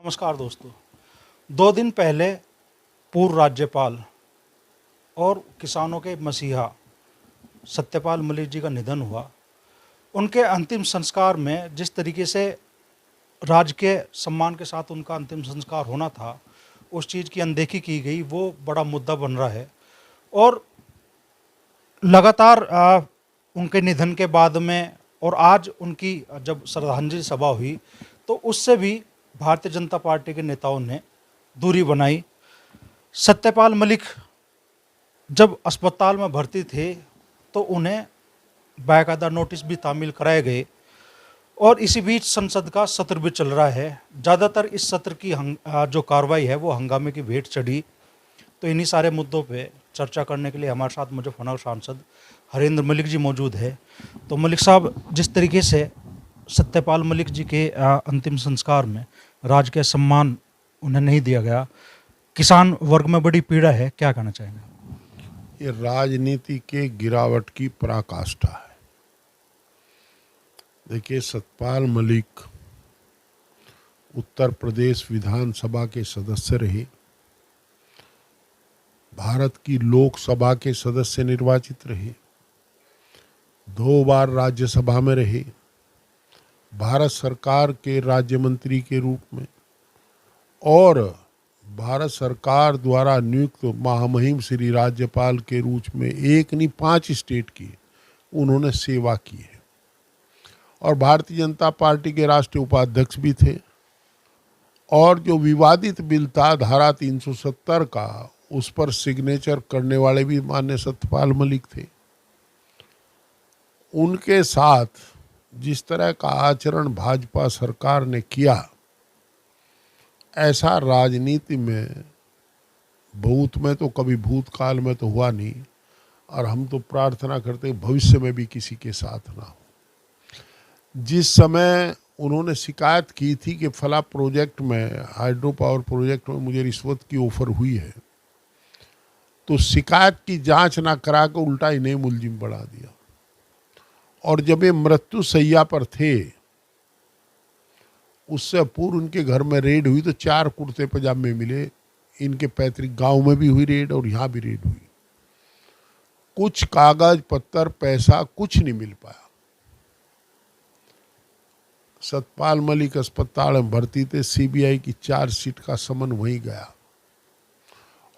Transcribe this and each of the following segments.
नमस्कार दोस्तों। 2 दिन पहले पूर्व राज्यपाल और किसानों के मसीहा सत्यपाल मलिक जी का निधन हुआ। उनके अंतिम संस्कार में जिस तरीके से राजकीय सम्मान के साथ उनका अंतिम संस्कार होना था, उस चीज़ की अनदेखी की गई, वो बड़ा मुद्दा बन रहा है। और लगातार उनके निधन के बाद में और आज उनकी जब श्रद्धांजलि सभा हुई, तो उससे भी भारतीय जनता पार्टी के नेताओं ने दूरी बनाई। सत्यपाल मलिक जब अस्पताल में भर्ती थे, तो उन्हें बाकायदा नोटिस भी तामील कराए गए। और इसी बीच संसद का सत्र भी चल रहा है। ज़्यादातर इस सत्र की जो कार्रवाई है वो हंगामे की भेंट चढ़ी। तो इन्हीं सारे मुद्दों पे चर्चा करने के लिए हमारे साथ मुजफ्फरनगर सांसद हरेंद्र मलिक जी मौजूद है। तो मलिक साहब, जिस तरीके से सत्यपाल मलिक जी के अंतिम संस्कार में राजकीय सम्मान उन्हें नहीं दिया गया, किसान वर्ग में बड़ी पीड़ा है, क्या कहना चाहेंगे? ये राजनीति के गिरावट की पराकाष्ठा है। देखिए, सतपाल मलिक उत्तर प्रदेश विधानसभा के सदस्य रहे, भारत की लोकसभा के सदस्य निर्वाचित रहे, 2 बार राज्यसभा में रहे, भारत सरकार के राज्य मंत्री के रूप में, और भारत सरकार द्वारा नियुक्त महामहिम श्री राज्यपाल के रूप में 1 नहीं 5 स्टेट की उन्होंने सेवा की है। और भारतीय जनता पार्टी के राष्ट्रीय उपाध्यक्ष भी थे। और जो विवादित बिल था धारा 370 का, उस पर सिग्नेचर करने वाले भी माननीय सत्यपाल मलिक थे। उनके साथ जिस तरह का आचरण भाजपा सरकार ने किया, ऐसा राजनीति में भूत में तो कभी भूतकाल में तो हुआ नहीं, और हम तो प्रार्थना करते हैं भविष्य में भी किसी के साथ ना हो। जिस समय उन्होंने शिकायत की थी कि फला प्रोजेक्ट में, हाइड्रो पावर प्रोजेक्ट में मुझे रिश्वत की ऑफर हुई है, तो शिकायत की जांच ना करा के उल्टा इन्हें मुलजिम बढ़ा दिया। और जब ये मृत्यु शैया पर थे, उससे पूर्व उनके घर में रेड हुई तो 4 कुर्ते पजामे मिले। इनके पैतृक गांव में भी हुई रेड और यहाँ भी रेड हुई। कुछ कागज पत्तर पैसा कुछ नहीं मिल पाया। सतपाल मलिक अस्पताल में भर्ती थे, सीबीआई की चार्जशीट का समन वहीं गया।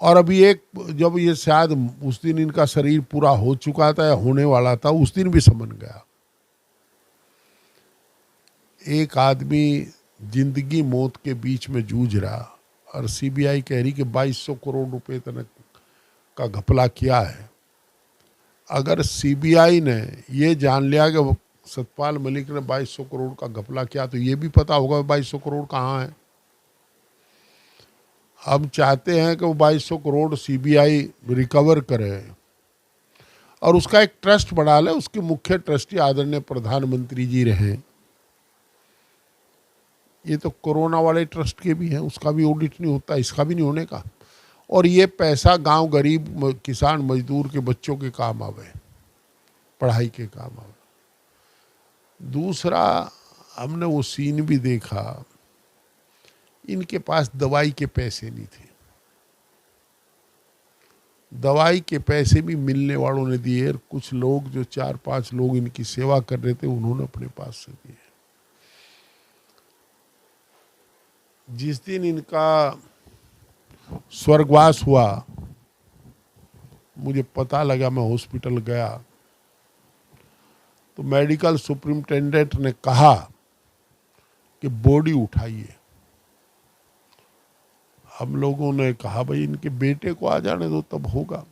और अभी एक, जब ये शायद उस दिन इनका शरीर पूरा हो चुका था या होने वाला था, उस दिन भी समन गया। एक आदमी जिंदगी मौत के बीच में जूझ रहा, और सीबीआई कह रही कि 2200 करोड़ रुपए तक का घपला किया है। अगर सीबीआई ने ये जान लिया कि सतपाल मलिक ने 2200 करोड़ का घपला किया, तो ये भी पता होगा 2200 करोड़ कहाँ है। हम चाहते हैं कि वो 2200 करोड़ सीबीआई रिकवर करे और उसका एक ट्रस्ट बना ले। उसके मुख्य ट्रस्टी आदरणीय प्रधानमंत्री जी रहे। ये तो कोरोना वाले ट्रस्ट के भी हैं, उसका भी ऑडिट नहीं होता, इसका भी नहीं होने का। और ये पैसा गांव गरीब किसान मजदूर के बच्चों के काम आवे, पढ़ाई के काम आवे। दूसरा, हमने वो सीन भी देखा, इनके पास दवाई के पैसे नहीं थे। दवाई के पैसे भी मिलने वालों ने दिए। कुछ लोग, जो 4-5 लोग इनकी सेवा कर रहे थे, उन्होंने अपने पास से दिए। जिस दिन इनका स्वर्गवास हुआ, मुझे पता लगा, मैं हॉस्पिटल गया तो मेडिकल सुपरिटेंडेंट ने कहा कि बॉडी उठाइए। हम लोगों ने कहा भाई इनके बेटे को आ जाने दो, तब होगा।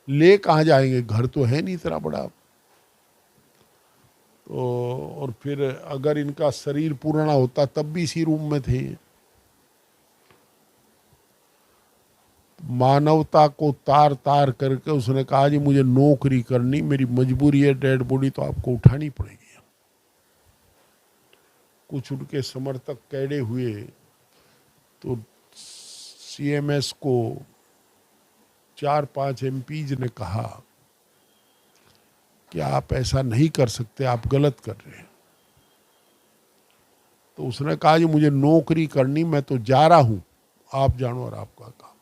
ले कहाँ जाएंगे, घर तो है नहीं इतना बड़ा। तो और फिर अगर इनका शरीर पूरा ना होता तब भी इसी रूम में थे। मानवता को तार तार करके उसने कहा जी मुझे नौकरी करनी, मेरी मजबूरी है, डेड बॉडी तो आपको उठानी पड़ेगी। कुछ उनके समर्थक कैडे हुए तो सीएमएस को 4-5 एमपीज ने कहा कि आप ऐसा नहीं कर सकते, आप गलत कर रहे हैं। तो उसने कहा जी मुझे नौकरी करनी, मैं तो जा रहा हूं, आप जानो और आपका काम।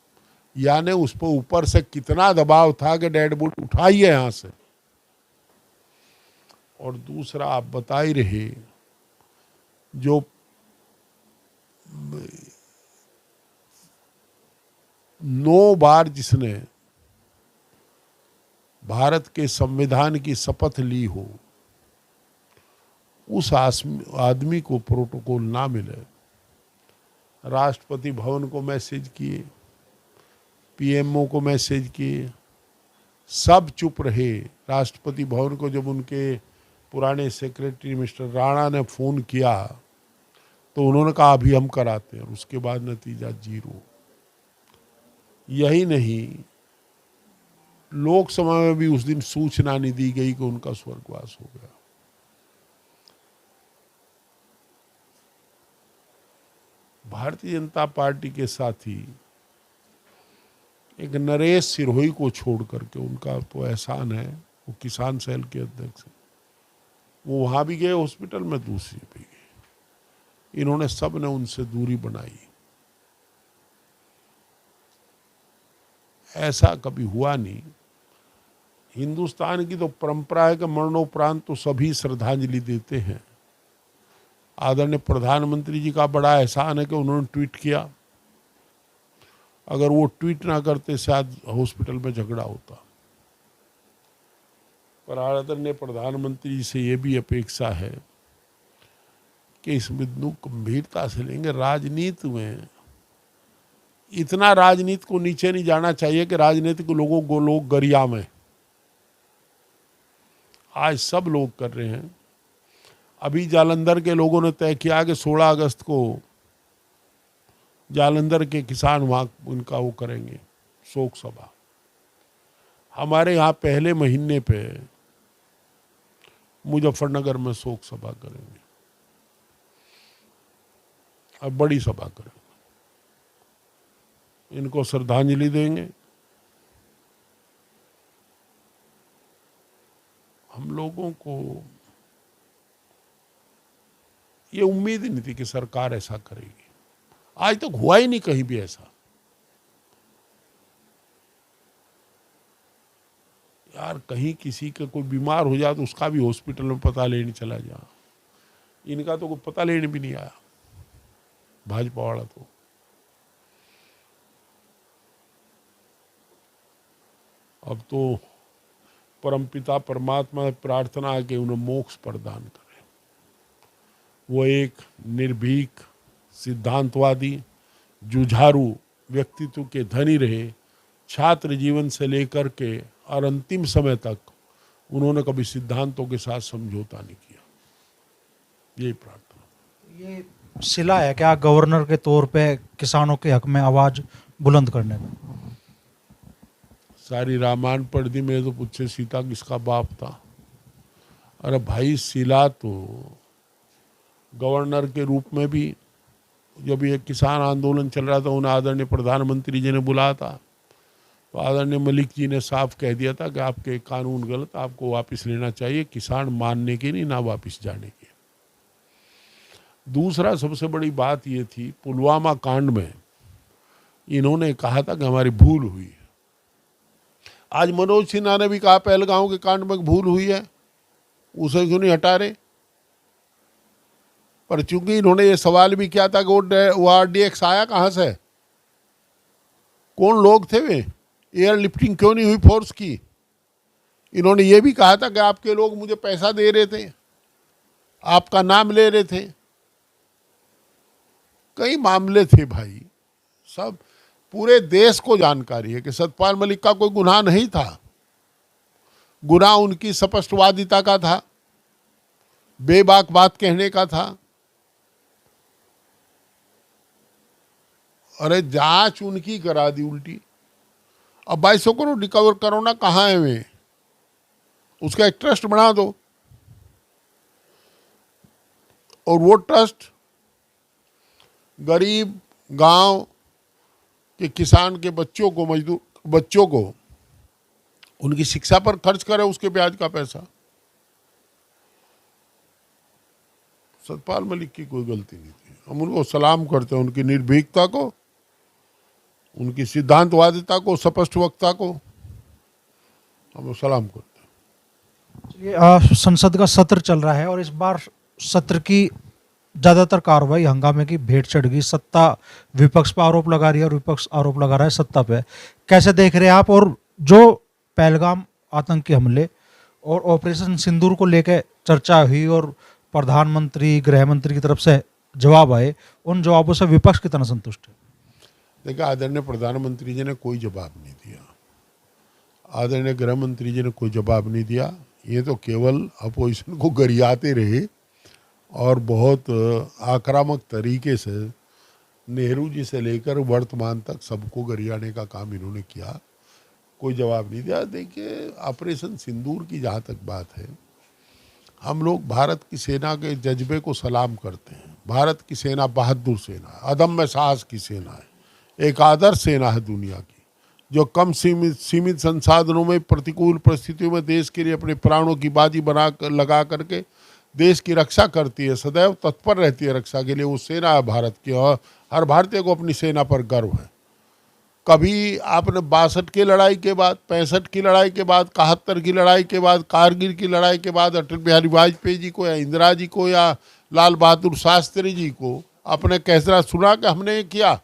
यानी उस पर ऊपर से कितना दबाव था कि डेड बॉडी उठाइए यहां से। और दूसरा आप बता ही रहे, जो 9 बार जिसने भारत के संविधान की शपथ ली हो, उस आदमी को प्रोटोकॉल ना मिले। राष्ट्रपति भवन को मैसेज किए, पीएमओ को मैसेज किए, सब चुप रहे। राष्ट्रपति भवन को जब उनके पुराने सेक्रेटरी मिस्टर राणा ने फोन किया तो उन्होंने कहा अभी हम कराते हैं, उसके बाद नतीजा 0। यही नहीं, लोकसभा में भी उस दिन सूचना नहीं दी गई कि उनका स्वर्गवास हो गया। भारतीय जनता पार्टी के साथी एक नरेश सिरोही को छोड़ करके, उनका तो एहसान है, वो किसान सेल के अध्यक्ष हैं, वो वहां भी गए हॉस्पिटल में, दूसरी भी गए। इन्होंने सब ने उनसे दूरी बनाई। ऐसा कभी हुआ नहीं। हिंदुस्तान की तो परंपरा है कि मरणोपरांत तो सभी श्रद्धांजलि देते हैं। आदरणीय प्रधानमंत्री जी का बड़ा एहसान है कि उन्होंने ट्वीट किया। अगर वो ट्वीट ना करते शायद हॉस्पिटल में झगड़ा होता। पर आदरणीय प्रधानमंत्री जी से ये भी अपेक्षा है कि इस बिंदु गंभीरता से लेंगे। राजनीति में इतना राजनीति को नीचे नहीं जाना चाहिए कि राजनीतिक लोगों को लोग गरिया में। आज सब लोग कर रहे हैं। अभी जालंधर के लोगों ने तय किया कि 16 अगस्त को जालंधर के किसान वहां उनका वो करेंगे शोक सभा। हमारे यहाँ पहले महीने पे मुजफ्फरनगर में शोक सभा करेंगे, अब बड़ी सभा करेंगे, इनको श्रद्धांजलि देंगे। हम लोगों को ये उम्मीद ही नहीं थी कि सरकार ऐसा करेगी। आज तक हुआ ही नहीं कहीं भी ऐसा। यार कहीं किसी का कोई बीमार हो जाए तो उसका भी हॉस्पिटल में पता लेने चला जा। इनका तो कोई पता लेने भी नहीं आया, भाजपा वाला तो। अब तो परमपिता परमात्मा से प्रार्थना है कि उन्हें मोक्ष प्रदान करे। वो एक निर्भीक, सिद्धांतवादी, जुझारू व्यक्तित्व के धनी रहे। छात्र जीवन से लेकर के और अंतिम समय तक उन्होंने कभी सिद्धांतों के साथ समझौता नहीं किया। यही प्रार्थना। ये सिला है क्या गवर्नर के तौर पे किसानों के हक में आवाज बुलंद करने का? सारी रामायण पढ़ दी, मेरे तो पूछे सीता किसका बाप था। अरे भाई, सिला तो गवर्नर के रूप में भी जब ये किसान आंदोलन चल रहा था, उन्हें आदरणीय प्रधानमंत्री जी ने बुलाया था, तो आदरणीय मलिक जी ने साफ कह दिया था कि आपके कानून गलत, आपको वापस लेना चाहिए। किसान मानने के नहीं, ना वापस जाने के। दूसरा सबसे बड़ी बात ये थी, पुलवामा कांड में इन्होंने कहा था कि हमारी भूल हुई है। आज मनोज सिन्हा ने भी कहा पहलगांव के कांड में भूल हुई है, उसे क्यों नहीं हटा रहे? पर चूंकि इन्होंने ये सवाल भी किया था कि वो RDX आया कहाँ से, कौन लोग थे वे, एयर लिफ्टिंग क्यों नहीं हुई फोर्स की। इन्होंने ये भी कहा था कि आपके लोग मुझे पैसा दे रहे थे, आपका नाम ले रहे थे। कई मामले थे भाई, सब पूरे देश को जानकारी है कि सतपाल मलिक का कोई गुनाह नहीं था। गुनाह उनकी स्पष्टवादिता का था, बेबाक बात कहने का था। अरे जांच उनकी करा दी उल्टी। अब 2200 करोड़ रिकवर करो ना, कहाँ है वे? उसका एक ट्रस्ट बना दो और वो ट्रस्ट गरीब गांव के किसान के बच्चों को, मजदूर बच्चों को उनकी शिक्षा पर खर्च करे, उसके ब्याज का पैसा। सतपाल मलिक की कोई गलती नहीं थी। हम उनको सलाम करते हैं, उनकी निर्भीकता को, उनकी सिद्धांतवादिता को, स्पष्ट वक्ता को हम सलाम करते हैं। चलिए, संसद का सत्र चल रहा है और इस बार सत्र की ज़्यादातर कार्रवाई हंगामे की भेंट चढ़ गई। सत्ता विपक्ष पर आरोप लगा रही है और विपक्ष आरोप लगा रहा है सत्ता पे। कैसे देख रहे हैं आप? और जो पहलगाम आतंकी हमले और ऑपरेशन सिंदूर को लेकर चर्चा हुई और प्रधानमंत्री, गृह मंत्री की तरफ से जवाब आए, उन जवाबों से विपक्ष कितना संतुष्ट है? देखिए, आदरणीय प्रधानमंत्री जी ने कोई जवाब नहीं दिया, आदरणीय गृह मंत्री जी ने कोई जवाब नहीं दिया। ये तो केवल अपोजिशन को गरियाते रहे और बहुत आक्रामक तरीके से नेहरू जी से लेकर वर्तमान तक सबको गरियाने का काम इन्होंने किया, कोई जवाब नहीं दिया। देखिए, ऑपरेशन सिंदूर की जहाँ तक बात है, हम लोग भारत की सेना के जज्बे को सलाम करते हैं। भारत की सेना बहादुर सेना है, अदम्य साहस की सेना है, एक आदर्श सेना है दुनिया की, जो कम सीमित संसाधनों में प्रतिकूल परिस्थितियों में देश के लिए अपने प्राणों की बाजी बना कर लगा करके देश की रक्षा करती है, सदैव तत्पर रहती है रक्षा के लिए। वो सेना है भारत की और हर भारतीय को अपनी सेना पर गर्व है। कभी आपने 62 की लड़ाई के बाद, 65 की लड़ाई के बाद, 71 की लड़ाई के बाद, कारगिल की लड़ाई के बाद अटल बिहारी वाजपेयी जी को या इंदिरा जी को या लाल बहादुर शास्त्री जी को आपने कैसा सुना कि हमने ये किया?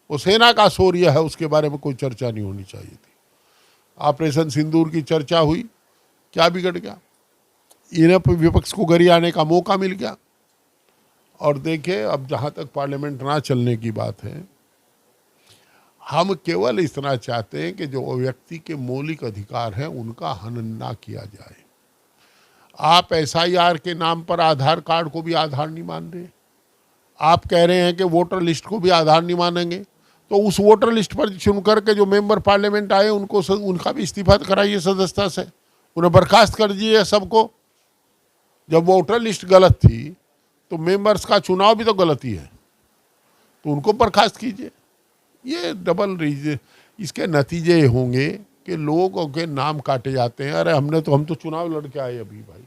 वो सेना का शौर्य है, उसके बारे में कोई चर्चा नहीं होनी चाहिए थी। ऑपरेशन सिंदूर की चर्चा हुई, क्या बिगड़ गया? इन्हें विपक्ष को गरियाने का मौका मिल गया। और देखिए, अब जहाँ तक पार्लियामेंट ना चलने की बात है, हम केवल इतना चाहते हैं कि जो व्यक्ति के मौलिक अधिकार हैं उनका हनन ना किया जाए। आप SIR के नाम पर आधार कार्ड को भी आधार नहीं मान रहे, आप कह रहे हैं कि वोटर लिस्ट को भी आधार नहीं मानेंगे, तो उस वोटर लिस्ट पर चुन करके जो मेंबर पार्लियामेंट आए उनका भी इस्तीफा कराइए सदस्यता से, उन्हें बर्खास्त कर दीजिए सबको। जब वोटर लिस्ट गलत थी तो मेंबर्स का चुनाव भी तो गलत ही है, तो उनको बर्खास्त कीजिए। ये डबल रीजन, इसके नतीजे होंगे कि लोगों के नाम काटे जाते हैं। अरे हम तो चुनाव लड़के आए अभी भाई,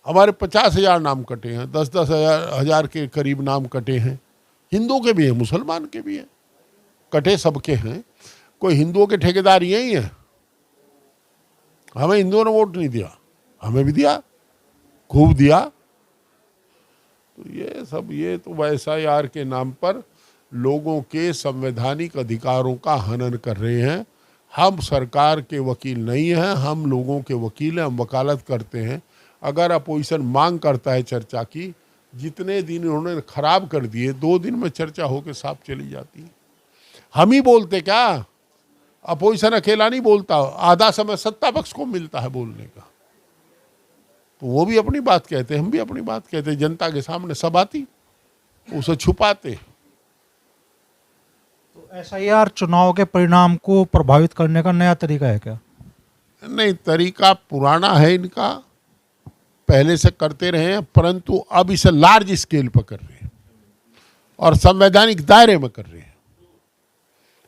हमारे 50,000 नाम कटे हैं, 10-10 हजार के करीब नाम कटे हैं। हिंदुओं के भी हैं, मुसलमान के भी हैं, कटे सबके हैं। कोई हिंदुओं के ठेकेदार यही हैं? हमें हिंदुओं ने वोट नहीं दिया, हमें भी दिया, खूब दिया। तो ये तो SIR के नाम पर लोगों के संवैधानिक अधिकारों का हनन कर रहे हैं। हम सरकार के वकील नहीं हैं, हम लोगों के वकील हैं, हम वकालत करते हैं। अगर अपोजिशन मांग करता है चर्चा की, जितने दिन उन्होंने खराब कर दिए, 2 दिन में चर्चा होकर साफ चली जाती है। हम ही बोलते क्या? अपोजिशन अकेला नहीं बोलता, आधा समय सत्ता पक्ष को मिलता है बोलने का, तो वो भी अपनी बात कहते हैं, हम भी अपनी बात कहते हैं। जनता के सामने सब आती, उसे छुपाते। तो SIR चुनाव के परिणाम को प्रभावित करने का नया तरीका है क्या? नहीं, तरीका पुराना है इनका, पहले से करते रहे हैं, परंतु अब इसे लार्ज स्केल पर कर रहे हैं और संवैधानिक दायरे में कर रहे हैं।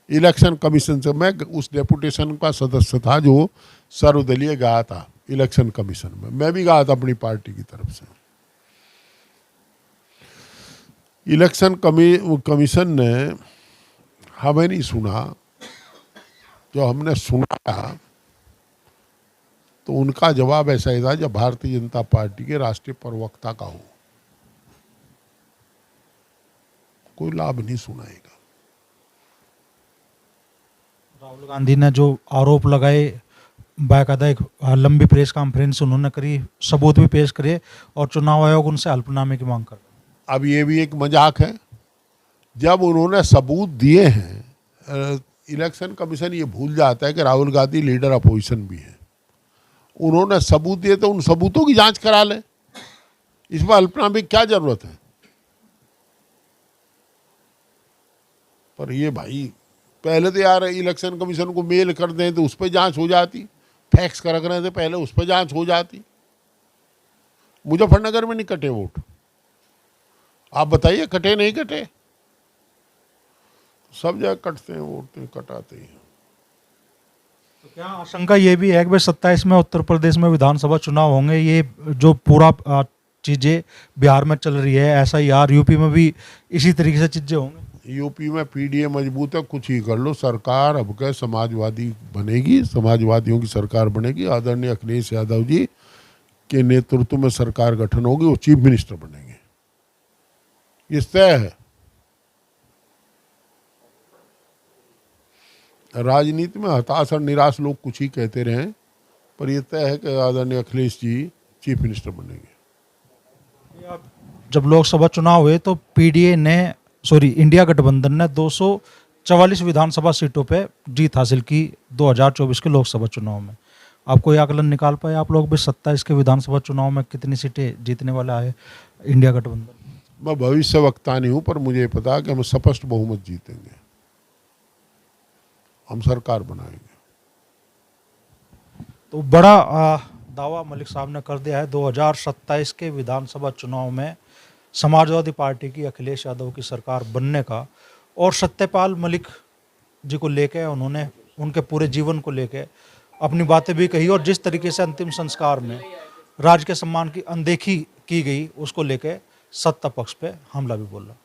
इलेक्शन कमीशन से, मैं उस डेपुटेशन का सदस्य था जो सर्वदलीय गया था इलेक्शन कमीशन में, मैं भी गया था अपनी पार्टी की तरफ से। इलेक्शन कमीशन ने हमें नहीं सुना, जो हमने सुना तो उनका जवाब ऐसा ही था जब भारतीय जनता पार्टी के राष्ट्रीय प्रवक्ता का हो। कोई लाभ नहीं सुनाएगा। राहुल गांधी ने जो आरोप लगाए, बाकायदा एक लंबी प्रेस कॉन्फ्रेंस उन्होंने करी, सबूत भी पेश करे और चुनाव आयोग उनसे हल्फनामे की मांग कर। अब ये भी एक मजाक है। जब उन्होंने सबूत दिए हैं, इलेक्शन कमीशन ये भूल जाता है कि राहुल गांधी लीडर अपोजिशन भी है। उन्होंने सबूत दिए तो उन सबूतों की जांच करा ले, इसमें हल्फनामे की क्या जरूरत है? पर ये भाई, पहले तो यार इलेक्शन कमीशन को मेल कर दें तो उस पर जांच हो जाती, फैक्स कर रखने से पहले उस पर जांच हो जाती। मुजफ्फरनगर में नहीं कटे वोट, आप बताइए कटे नहीं कटे? सब जगह कटते हैं वोट, तो कटाते हैं। तो क्या आशंका ये भी है कि 27 में उत्तर प्रदेश में विधानसभा चुनाव होंगे, ये जो पूरा चीज़ें बिहार में चल रही है, ऐसा ही यार यूपी में भी इसी तरीके से चीज़ें होंगी। यूपी में पीडीए मजबूत है, कुछ ही कर लो, सरकार अब के समाजवादी बनेगी, समाजवादियों की सरकार बनेगी। आदरणीय अखिलेश यादव जी के नेतृत्व में सरकार गठन होगी, वो चीफ मिनिस्टर बनेंगे, ये तय है। राजनीति में हताश और निराश लोग कुछ ही कहते रहे, पर यह तय है कि आदरणीय अखिलेश जी चीफ मिनिस्टर बनेंगे। जब लोकसभा चुनाव हुए तो पीडीए ने इंडिया गठबंधन ने 244 विधानसभा सीटों पे जीत हासिल की 2024 के लोकसभा चुनाव में। आप कोई आकलन निकाल पाए आप लोग भी 27 के विधानसभा चुनाव में कितनी सीटें जीतने वाला है इंडिया गठबंधन? मैं भविष्य वक्ता नहीं हूं, पर मुझे पता है कि हम स्पष्ट बहुमत जीतेंगे, हम सरकार बनाएंगे। तो बड़ा दावा मलिक साहब ने कर दिया है 2027 के विधानसभा चुनाव में समाजवादी पार्टी की अखिलेश यादव की सरकार बनने का। और सत्यपाल मलिक जी को लेके उन्होंने उनके पूरे जीवन को लेके अपनी बातें भी कही, और जिस तरीके से अंतिम संस्कार में राज्य के सम्मान की अनदेखी की गई उसको लेके सत्ता पक्ष पे हमला भी बोला।